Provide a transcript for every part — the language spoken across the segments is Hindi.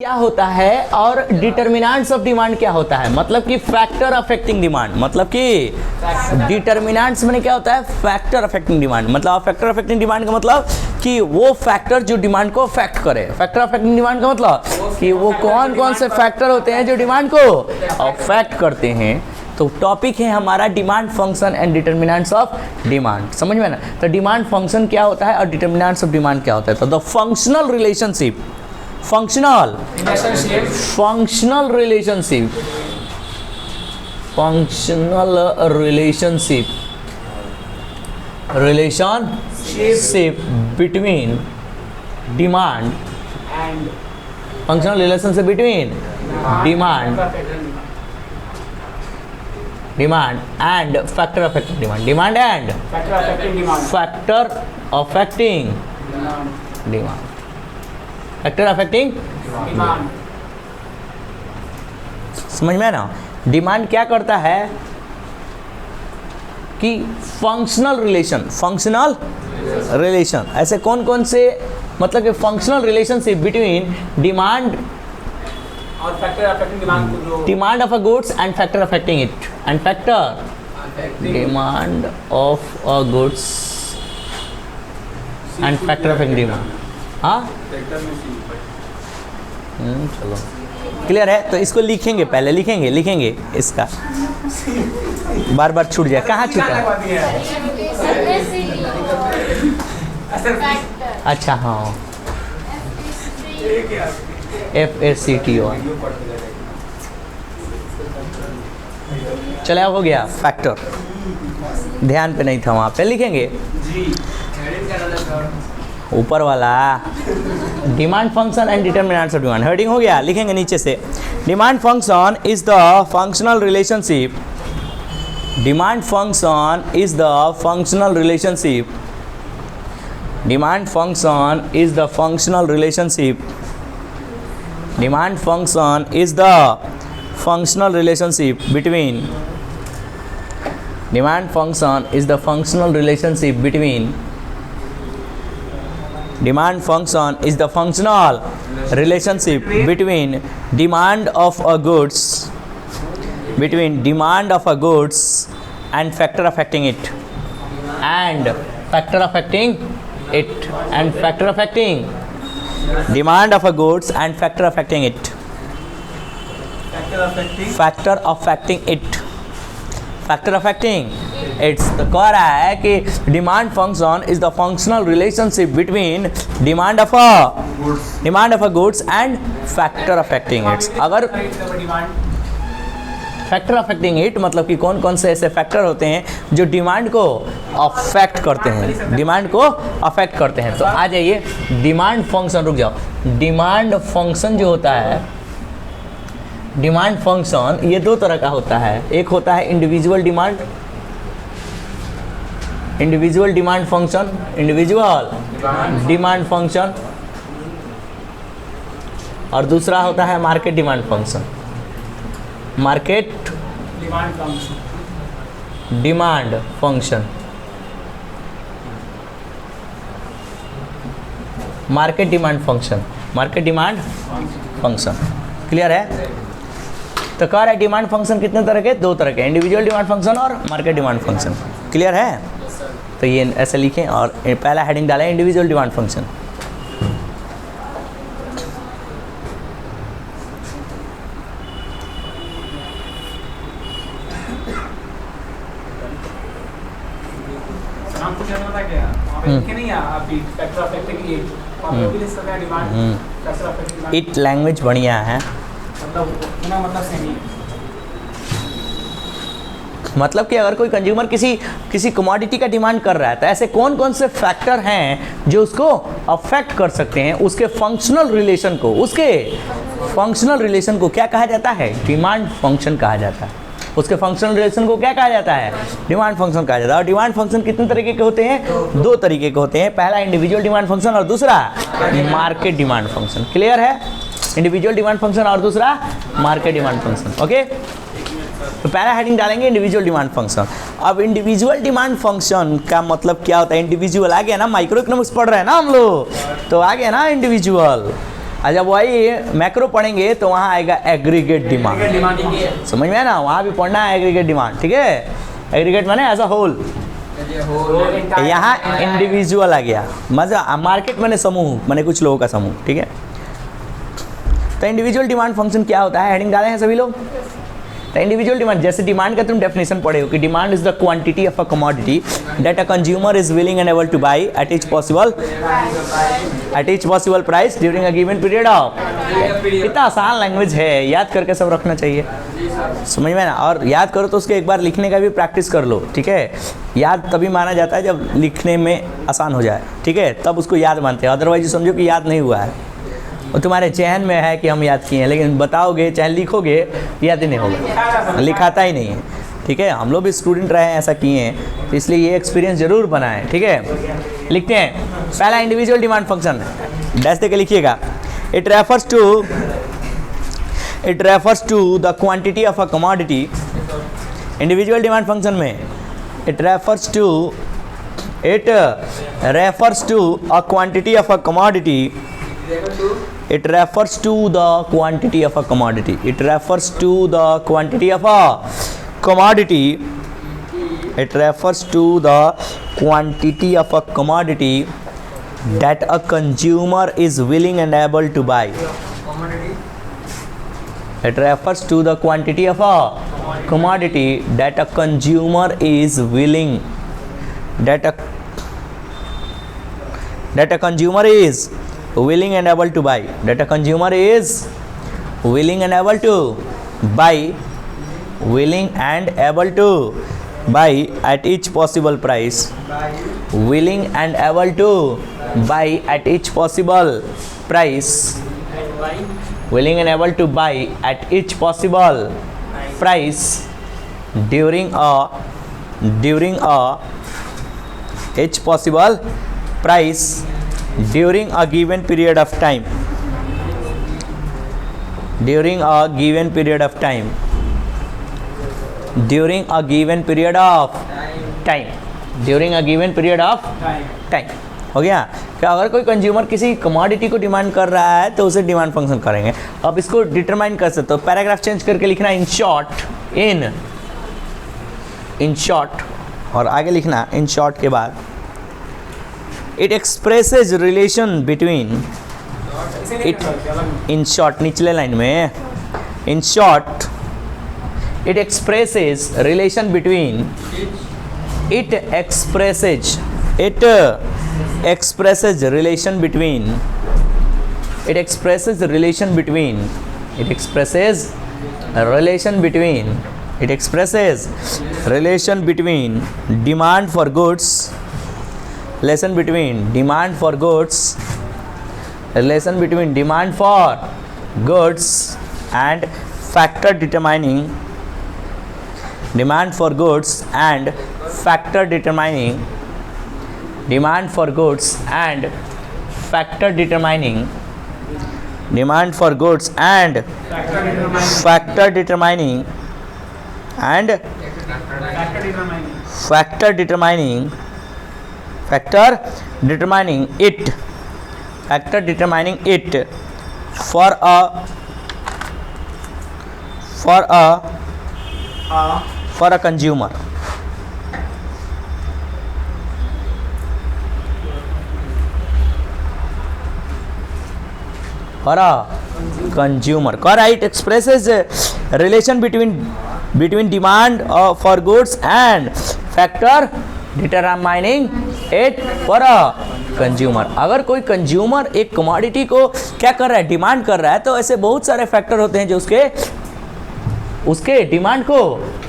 क्या होता है और डिटर्मिनेंट्स ऑफ डिमांड क्या होता है, मतलब कि फैक्टर अफेक्टिंग डिमांड, मतलब कि डिटर्मिनेंट्स में क्या होता है, फैक्टर अफेक्टिंग डिमांड। मतलब फैक्टर अफेक्टिंग डिमांड का मतलब कि वो फैक्टर जो डिमांड को अफेक्ट करे। फैक्टर अफेक्टिंग डिमांड का मतलब कि वो कौन कौन से फैक्टर होते हैं जो डिमांड को अफेक्ट करते हैं। तो टॉपिक है हमारा demand function and determinants of demand, समझ में ना। तो डिमांड फंक्शन क्या होता है और डिटर्मिनेंट्स ऑफ डिमांड क्या होता है। तो the functional relationship, functional relationship between demand and functional relationship between demand and factor affecting demand, factor affecting demand, factor affecting demand. समझ में ना। डिमांड क्या करता है कि फंक्शनल रिलेशन ऐसे कौन कौन से, मतलब कि फंक्शनल रिलेशनशिप बिटवीन डिमांड और factor affecting demand of a goods and factor affecting it, and factor demand of a goods and factor affecting demand. हाँ चलो क्लियर है। तो इसको लिखेंगे, पहले लिखेंगे इसका, बार बार छूट जाए। कहाँ छूटा? अच्छा हाँ, FACTO। चला हो गया फैक्टर, ध्यान पे नहीं था, वहाँ पे लिखेंगे ऊपर वाला demand function and determinants of demand. Heading हो गया, लिखेंगे नीचे से। Demand function is the functional relationship, demand function is the functional relationship, demand function is the functional relationship, demand function is the functional relationship between, demand function is the functional relationship between, demand function is the functional relationship between demand of a goods, between demand of a goods and factor affecting it, and factor affecting it, and factor affecting demand of a goods and factor affecting it, factor affecting it, factor affecting it's. तो कह रहा है कि demand function is the functional relationship between demand of a goods and factor affecting it's. अगर फैक्टर अफेक्टिंग इट मतलब कि कौन कौन से ऐसे फैक्टर होते हैं जो डिमांड को अफेक्ट करते हैं, डिमांड को अफेक्ट करते हैं। तो आ जाइए डिमांड फंक्शन, रुक जाओ। डिमांड फंक्शन जो होता है, डिमांड फंक्शन ये दो तरह का होता है। एक होता है individual demand function, individual demand function, और दूसरा होता है market demand function, market demand function, market demand function, market demand function. Clear है। तो कह रहा है डिमांड फंक्शन कितने तरह के, दो तरह के, इंडिविजुअल डिमांड फंक्शन और मार्केट डिमांड फंक्शन। क्लियर है। तो ये ऐसे लिखें और पहला हेडिंग डालें individual demand function. It language बढ़िया है, मतलब कि अगर कोई कंज्यूमर किसी कमोडिटी का डिमांड कर रहा है तो ऐसे कौन कौन से फैक्टर हैं जो उसको अफेक्ट कर सकते हैं, उसके फंक्शनल रिलेशन को क्या कहा जाता है, डिमांड फंक्शन कहा जाता है। उसके फंक्शनल रिलेशन को क्या कहा जाता है, डिमांड फंक्शन कहा जाता है। और डिमांड फंक्शन कितने तरीके के होते हैं, दो तरीके के होते हैं। पहला इंडिविजुअल डिमांड फंक्शन और दूसरा मार्केट डिमांड फंक्शन। क्लियर है। इंडिविजुअल डिमांड फंक्शन और दूसरा मार्केट डिमांड फंक्शन। ओके, तो पहला हेडिंग डालेंगे इंडिविजुअल डिमांड फंक्शन। अब इंडिविजुअल डिमांड फंक्शन का मतलब क्या होता है, इंडिविजुअल आ गया ना, माइक्रो इकोनॉमिक्स पढ़ रहे हैं ना हम लोग, तो आ गया ना इंडिविजुअल। और जब वही मैक्रो पढ़ेंगे तो वहाँ आएगा एग्रीगेट डिमांड। डिमांड समझ में है ना, वहाँ भी पढ़ना है एग्रीगेट डिमांड, ठीक है। एग्रीगेट माने एज अ होल, यहाँ इंडिविजुअल आ गया, मजा मार्केट माने समूह, माने कुछ लोगों का समूह, ठीक है। तो इंडिविजुअल डिमांड फंक्शन क्या होता है, हेडिंग डाले हैं सभी लोग। तो इंडिविजुअल डिमांड, जैसे डिमांड का तुम डेफिनेशन पढ़े हो कि demand is the quantity of a commodity that a consumer is willing and able to buy at each possible price during a given period of. कितना आसान लैंग्वेज है, याद करके सब रखना चाहिए, समझ में ना। और याद करो तो उसके एक बार लिखने का भी प्रैक्टिस कर लो, ठीक है। याद तभी माना जाता है जब लिखने में आसान हो जाए, ठीक है, तब उसको याद मानते हैं। अदरवाइज समझो कि याद नहीं हुआ है, वो तुम्हारे चयन में है कि हम याद किए हैं, लेकिन बताओगे चाहे लिखोगे याद ही नहीं होगा, लिखाता ही नहीं है, ठीक है। हम लोग भी स्टूडेंट रहे हैं, ऐसा किए हैं, तो इसलिए ये एक्सपीरियंस जरूर बनाएं, ठीक है। लिखते हैं पहला इंडिविजुअल डिमांड फंक्शन, डैश देके लिखिएगा। It refers to the quantity of a commodity. Individual demand function में it refers to a quantity of a commodity. It refers to the quantity of a commodity. It refers to the quantity of a commodity. It refers to the quantity of a commodity that a consumer is willing and able to buy. It refers to the quantity of a commodity that a consumer is willing, that a consumer is willing and able to buy, that a consumer is willing and able to buy, willing and able to buy at each possible price, willing and able to buy at each possible price, willing and able to buy at each possible price during a each possible price during a given period of time, during a given period of time, during a given period of time, during a given period of time। हो गया क्या? अगर कोई कंज्यूमर किसी कमोडिटी को डिमांड कर रहा है तो उसे डिमांड फंक्शन करेंगे। अब इसको डिटरमाइन कर सकते हो, पैराग्राफ चेंज करके लिखना इन शॉर्ट, इन शॉर्ट, और आगे लिखना इन शॉर्ट के बाद it expresses relation between it, in short निचले लाइन में, in short it expresses relation between, it expresses relation between, it expresses relation between, it expresses relation between, it expresses relation between demand for goods, relation between demand for goods, relation between demand for goods and factor determining demand for goods and factor determining demand for goods and factor determining demand for goods and factor determining and factor determining it for a consumer, for a consumer, correct? Expresses relation between demand for goods and factor determining it for a consumer. अगर कोई कंज्यूमर एक कमोडिटी को क्या कर रहा है, डिमांड कर रहा है, तो ऐसे बहुत सारे फैक्टर होते हैं जो उसके डिमांड को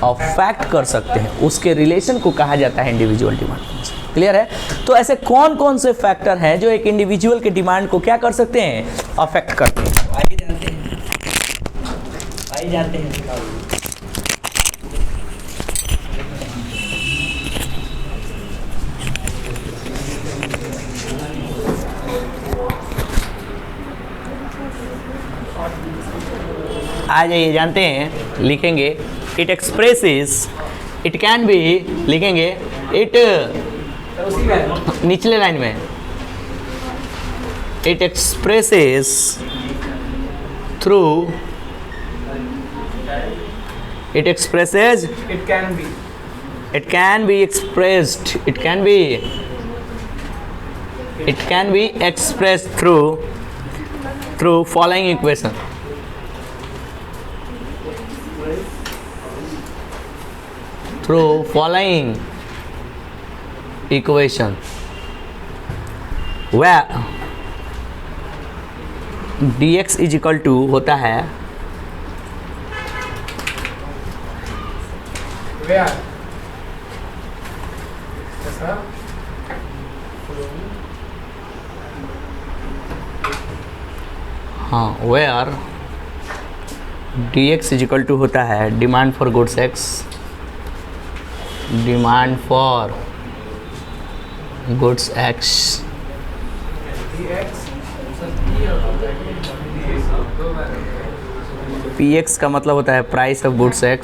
अफेक्ट कर सकते हैं, उसके रिलेशन को कहा जाता है इंडिविजुअल डिमांड। क्लियर है? तो ऐसे कौन कौन से फैक्टर हैं जो एक इंडिविजुअल के डिमांड को क्या कर सकते हैं, अफेक्ट करते हैं? आइए जानते हैं। आ जाइए, जानते हैं, लिखेंगे it expresses, it can be, लिखेंगे इट निचले लाइन में, it expresses through it expresses, It can be. it can be expressed, it can be expressed through following equation. Through following equation where dx is equal to होता है Where? Yes, sir. हाँ where dx is equal to होता है demand for goods x, demand for goods x, dx. px का मतलब होता है price of goods x,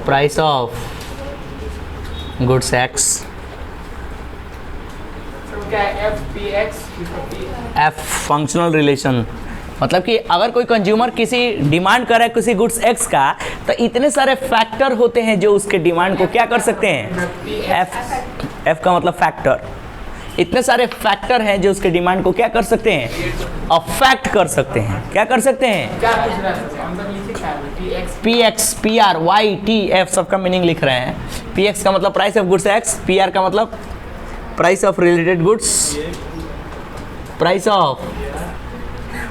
price of goods x, So क्या है FPX? f फंक्शनल रिलेशन, मतलब कि अगर कोई कंज्यूमर किसी डिमांड करे किसी गुड्स x का, तो इतने सारे फैक्टर होते हैं जो उसके डिमांड को क्या कर सकते हैं, f का मतलब फैक्टर, इतने सारे फैक्टर हैं जो उसके डिमांड को क्या कर सकते हैं, अफेक्ट कर सकते हैं, क्या कर सकते हैं, क्या पूछ रहा है? अंदर नीचे क्या है? PX. px pr y t f सबका मीनिंग लिख रहे हैं। px का मतलब price of goods x, pr का मतलब price of related goods, price of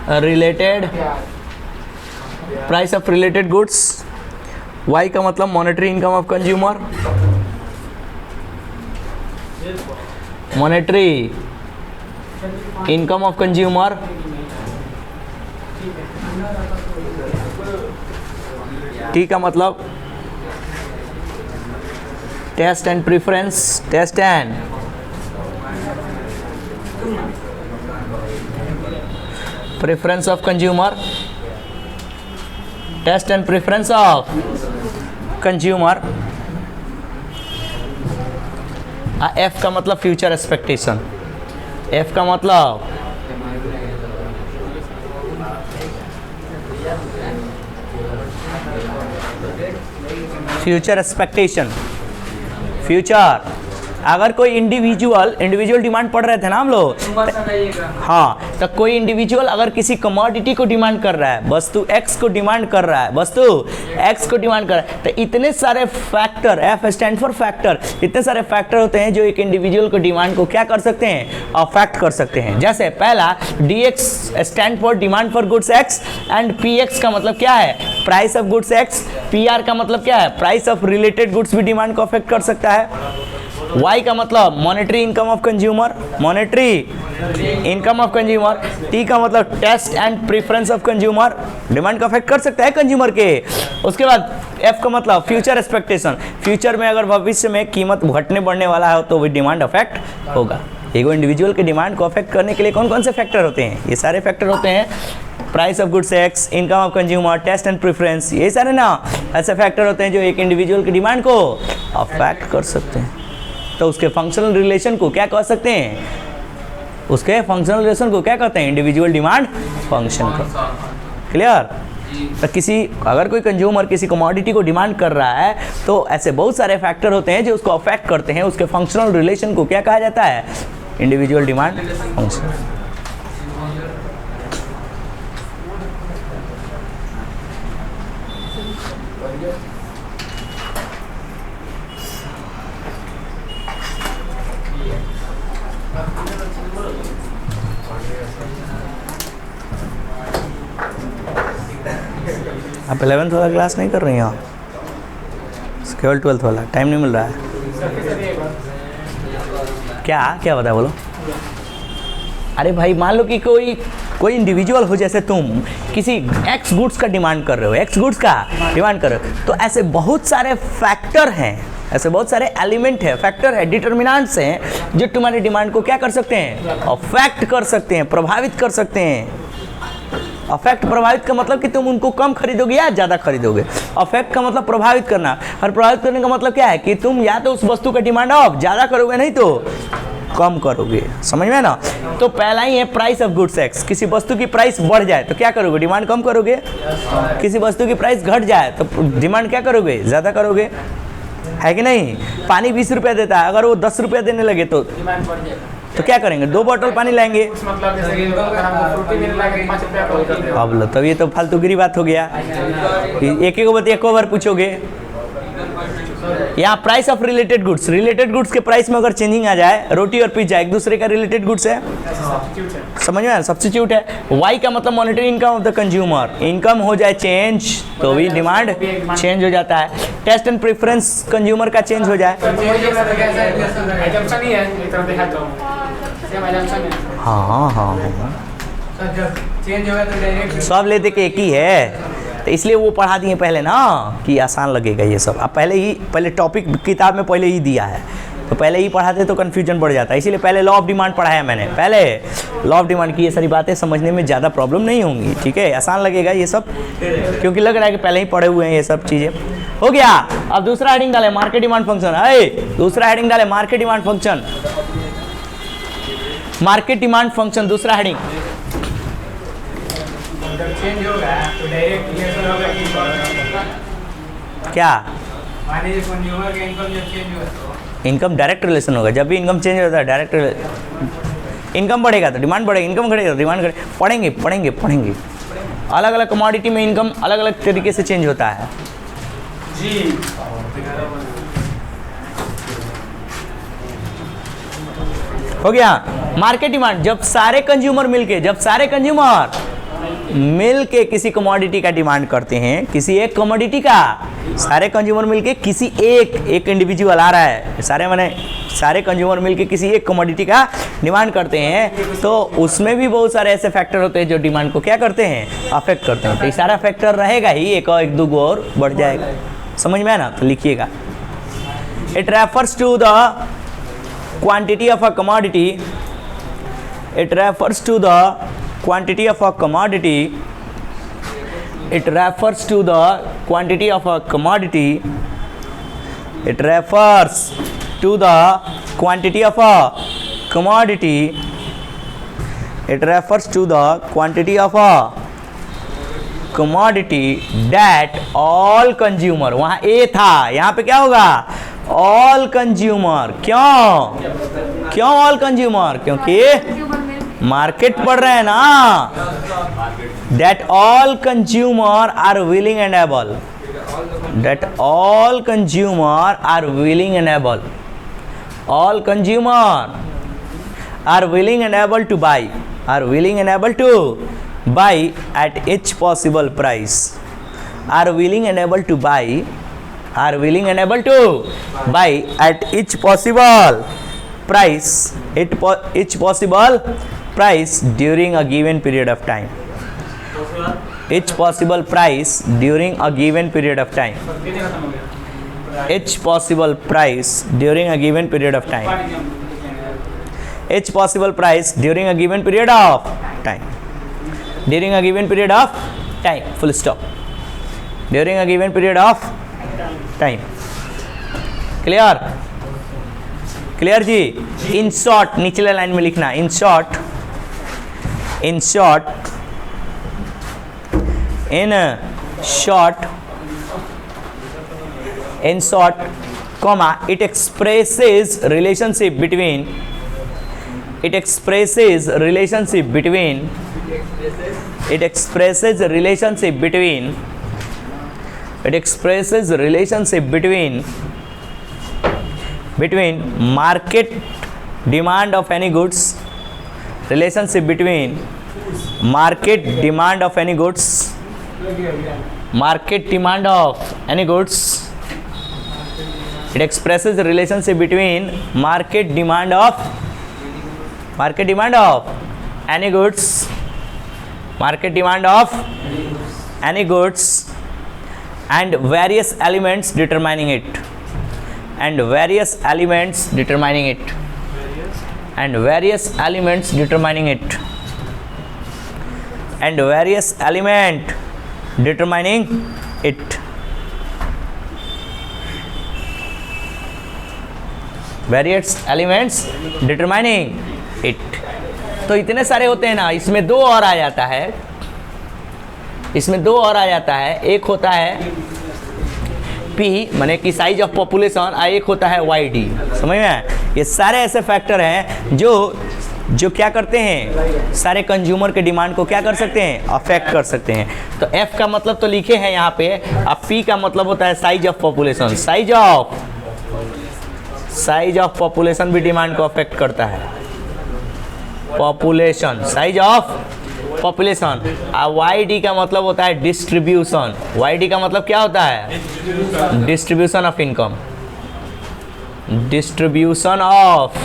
related, price of related goods, y का मतलब monetary income of consumer, monetary income of consumer, T का मतलब taste and preference, taste and preference of consumer, taste and preference of consumer, F का मतलब फ्यूचर एक्सपेक्टेशन, एफ का मतलब फ्यूचर एक्सपेक्टेशन, फ्यूचर, अगर कोई इंडिविजुअल डिमांड पढ़ रहे थे ना हम लोग, हाँ, तो कोई इंडिविजुअल अगर किसी कमोडिटी को डिमांड कर रहा है, वस्तु x को डिमांड कर रहा है, वस्तु x को डिमांड कर रहा है, तो इतने सारे factor, f stand for factor, इतने सारे फैक्टर होते हैं जो एक इंडिविजुअल को डिमांड को क्या कर सकते हैं, अफेक्ट कर सकते हैं। जैसे पहला dx stand for demand for goods x and px का मतलब क्या है, price of goods x, pr का मतलब क्या है, प्राइस ऑफ रिलेटेड गुड्स भी डिमांड को अफेक्ट कर सकता है, Y का मतलब monetary income of consumer, monetary income of consumer, T का मतलब taste and preference of consumer, demand को अफेक्ट कर सकता है कंज्यूमर के। उसके बाद F का मतलब फ्यूचर एक्सपेक्टेशन, फ्यूचर में अगर भविष्य में कीमत घटने बढ़ने वाला है तो भी डिमांड अफेक्ट होगा। एगो इंडिविजुअल के डिमांड को अफेक्ट करने के लिए कौन कौन से फैक्टर होते हैं, ये सारे फैक्टर होते हैं, price of goods X, income of consumer, taste and preference, ये सारे ना ऐसे फैक्टर होते हैं जो एक इंडिविजुअल की डिमांड को अफेक्ट कर सकते हैं। तो उसके फंक्शनल रिलेशन को क्या कह सकते हैं, उसके फंक्शनल रिलेशन को क्या कहते हैं, इंडिविजुअल डिमांड फंक्शन का। क्लियर? तो किसी अगर कोई कंज्यूमर किसी कमोडिटी को डिमांड कर रहा है तो ऐसे बहुत सारे फैक्टर होते हैं जो उसको अफेक्ट करते हैं, उसके फंक्शनल रिलेशन को क्या कहा जाता है, इंडिविजुअल डिमांड फंक्शन। आप 11th वाला क्लास नहीं कर रही हो, केवल 12th वाला, टाइम नहीं मिल रहा है क्या, क्या बताया बोलो। अरे भाई मान लो कि कोई इंडिविजुअल हो, जैसे तुम किसी एक्स गुड्स का डिमांड कर रहे हो, एक्स गुड्स का डिमांड कर रहे हो, तो ऐसे बहुत सारे फैक्टर हैं, ऐसे बहुत सारे एलिमेंट है, फैक्टर है, डिटर्मिनेंट्स हैं जो तुम्हारी डिमांड को क्या कर सकते हैं, अफेक्ट कर सकते हैं, प्रभावित कर सकते हैं। अफेक्ट प्रभावित का मतलब कि तुम उनको कम खरीदोगे या ज़्यादा खरीदोगे। अफेक्ट का मतलब प्रभावित करना, और प्रभावित करने का मतलब क्या है कि तुम या तो उस वस्तु का डिमांड अब ज़्यादा करोगे, नहीं तो कम करोगे, समझ में ना। तो पहला ही है प्राइस ऑफ गुड्स एक्स, किसी वस्तु की प्राइस बढ़ जाए तो क्या करोगे, डिमांड कम करोगे। किसी वस्तु की प्राइस घट जाए तो डिमांड क्या करोगे, ज़्यादा करोगे, है कि नहीं। पानी 20 रुपये देता है, अगर वो 10 रुपये देने लगे तो डिमांड बढ़ जाएगा। तो क्या करेंगे, 2 बोतल पानी लाएंगे। मतलब जैसे कि अगर हमको फ्रूटी मिलने लगे 5 रुपया का होता है। अब लो, तब ये तो फालतूगिरी बात हो गया, एक एक बात एको बार पूछोगे। यहाँ price of related goods, related goods के प्राइस में अगर चेंजिंग आ जाए, रोटी और पिज्जा एक दूसरे का रिलेटेड गुड्स है, सब्स्टिट्यूट है। समझ में, सब्स्टिट्यूट है। वाई का मतलब monetary income of the consumer, income हो जाए चेंज तो भी डिमांड चेंज हो जाता है। टेस्ट एंड प्रेफरेंस कंज्यूमर का चेंज हो जाए। एजम्पशन ही है, एक तरह देखा तो सेम एजम्पशन है। हाँ हाँ जब चेंज होगा तो डायरेक्ट सब लेते के एक ही है, तो इसलिए वो पढ़ा दिए पहले ना कि आसान लगेगा ये सब। अब पहले टॉपिक किताब में पहले ही दिया है, तो पहले ही पढ़ाते तो कन्फ्यूजन बढ़ जाता है, इसीलिए पहले लॉ ऑफ डिमांड पढ़ाया मैंने। पहले लॉ ऑफ डिमांड की ये सारी बातें समझने में ज़्यादा प्रॉब्लम नहीं होंगी, ठीक है, आसान लगेगा ये सब, क्योंकि लग रहा है कि पहले ही पढ़े हुए हैं ये सब चीज़ें। हो गया। अब दूसरा हेडिंग डाले मार्केट डिमांड फंक्शन। अरे दूसरा हेडिंग डाले market demand function, market demand function दूसरा हेडिंग। जब चेंज होगा तो डायरेक्ट रिलेशन होगा कि क्या मान लीजिए कंज्यूमर का इनकम जब चेंज होगा तो इनकम डायरेक्ट रिलेशन होगा, जब भी इनकम चेंज होता है डायरेक्ट इनकम बढ़ेगा तो डिमांड बढ़ेगा, इनकम घटेगा तो डिमांड घटेगा। पढ़ेंगे अलग अलग कमोडिटी में इनकम अलग अलग तरीके से चेंज होता है जी। हो गया। मार्केट डिमांड, जब सारे कंज्यूमर मिलके किसी कमोडिटी का डिमांड करते हैं, किसी एक कमोडिटी का, सारे कंज्यूमर मिलके किसी एक इंडिविजुअल आ रहा है, सारे कंज्यूमर मिलके किसी एक कमोडिटी का डिमांड करते हैं, तो उसमें भी बहुत सारे ऐसे फैक्टर होते हैं जो डिमांड को क्या करते हैं, अफेक्ट करते हैं। तो ये सारा फैक्टर रहेगा ही, एक दो गो और बढ़ जाएगा, समझ में है ना। तो लिखिएगा, it refers to the quantity of a commodity, it refers to the quantity of a commodity, it refers to the quantity of a commodity, it refers to the quantity of a commodity, it refers to the quantity of a commodity that all consumer, वहाँ A था, यहाँ पे क्या होगा, ऑल कंज्यूमर। क्यों ऑल कंज्यूमर, क्योंकि मार्केट पढ़ रहे हैं ना। That all consumer are willing and able, that all consumer are willing and able, all consumer are willing and able to buy, are willing and able to buy at each possible price, are willing and able to buy, are willing and able to buy at each possible price, each possible price during a given period of time, each possible price during a given period of time, each possible price during a given period of time, each possible price during a given period of time, during a given period of time, full stop, during a given period of time. Clear जी। इन शॉर्ट, निचले लाइन में लिखना, in short comma, it expresses relationship between market demand of any goods, relationship between market demand of any goods, market demand of any goods, it expresses the relationship between market demand of any goods, market demand of any goods and various elements determining it, and various elements determining it, and various elements determining it, and various element determining it। Various elements determining it. तो इतने सारे होते हैं ना, इसमें दो और आ जाता है, इसमें दो और आ जाता है। एक होता है P माने कि साइज ऑफ पॉपुलेशन, और एक होता है YD। समझ में? ये सारे ऐसे फैक्टर हैं जो क्या करते हैं, सारे कंज्यूमर के डिमांड को क्या कर सकते हैं, अफेक्ट कर सकते हैं। तो F का मतलब तो लिखे हैं यहाँ पे, अब P का मतलब होता है size of population. Size of population भी डिमांड को अफेक्ट करता है। Population, size of population. YD का मतलब होता है डिस्ट्रीब्यूशन। YD का मतलब क्या होता है, distribution of income, distribution of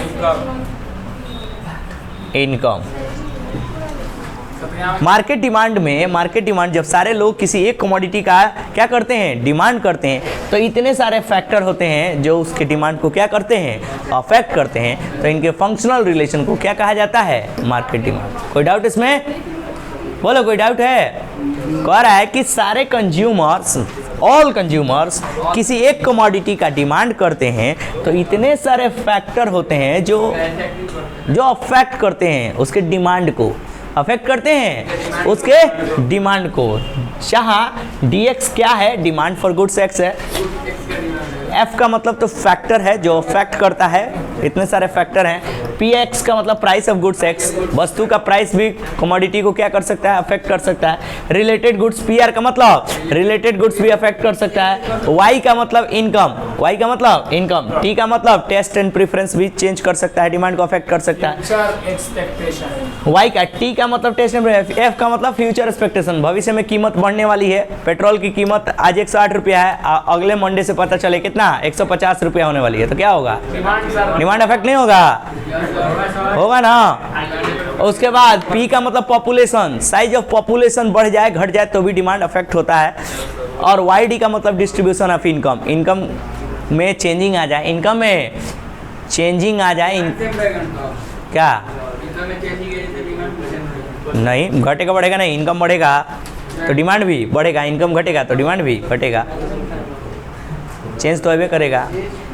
income. Market demand जब सारे लोग किसी एक कमोडिटी का क्या करते हैं, डिमांड करते हैं, तो इतने सारे फैक्टर होते हैं जो उसके डिमांड को क्या करते हैं, अफेक्ट करते हैं। तो इनके फंक्शनल रिलेशन को क्या कहा जाता है, मार्केट डिमांड। कोई डाउट इसमें? बोलो, कोई डाउट है? कह रहा है कि सारे कंज्यूमर्स, ऑल कंज्यूमर्स किसी एक कमोडिटी का डिमांड करते हैं, तो इतने सारे फैक्टर होते हैं जो अफेक्ट करते हैं उसके डिमांड को, अफेक्ट करते हैं उसके डिमांड को। जहाँ DX क्या है, डिमांड फॉर गुड्स X है। F का मतलब तो फैक्टर है जो अफेक्ट करता है, इतने सारे फैक्टर हैं। PX का मतलब प्राइस ऑफ गुड्स X, वस्तु का प्राइस भी कमोडिटी को क्या कर सकता है, अफेक्ट कर सकता है। रिलेटेड गुड्स PR का मतलब रिलेटेड गुड्स भी अफेक्ट कर सकता है। Y का मतलब इनकम, Y का मतलब इनकम। T का मतलब टेस्ट एंड प्रेफरेंस भी चेंज कर सकता है, डिमांड को अफेक्ट कर सकता है। Y का, T का मतलब टेस्ट एंड प्रेफरेंस। F का मतलब फ्यूचर एक्सपेक्टेशन, भविष्य में कीमत बढ़ने वाली है। पेट्रोल की कीमत आज 108 रुपया है, अगले मंडे से पता चले कितना, 150 रुपया होने वाली है, तो क्या होगा, डिमांड अफेक्ट नहीं होगा, होगा ना। उसके बाद P का मतलब पॉपुलेशन, साइज ऑफ पॉपुलेशन बढ़ जाए घट जाए तो भी डिमांड अफेक्ट होता है। और YD का मतलब डिस्ट्रीब्यूशन ऑफ इनकम, इनकम में चेंजिंग आ जाए, इनकम में चेंजिंग आ जाए। क्या नहीं, घटेगा बढ़ेगा नहीं, इनकम बढ़ेगा तो डिमांड भी बढ़ेगा, इनकम घटेगा तो डिमांड भी घटेगा, चेंज तो अभी करेगा।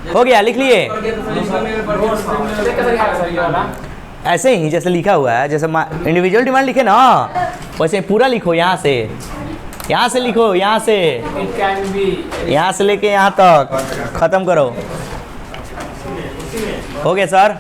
हो गया, लिख लिए? ऐसे ही जैसे लिखा हुआ है, जैसे इंडिविजुअल डिमांड लिखे ना, वैसे पूरा लिखो। यहाँ से लिखो, यहाँ से लेके यहाँ तक खत्म करो। हो गया सर?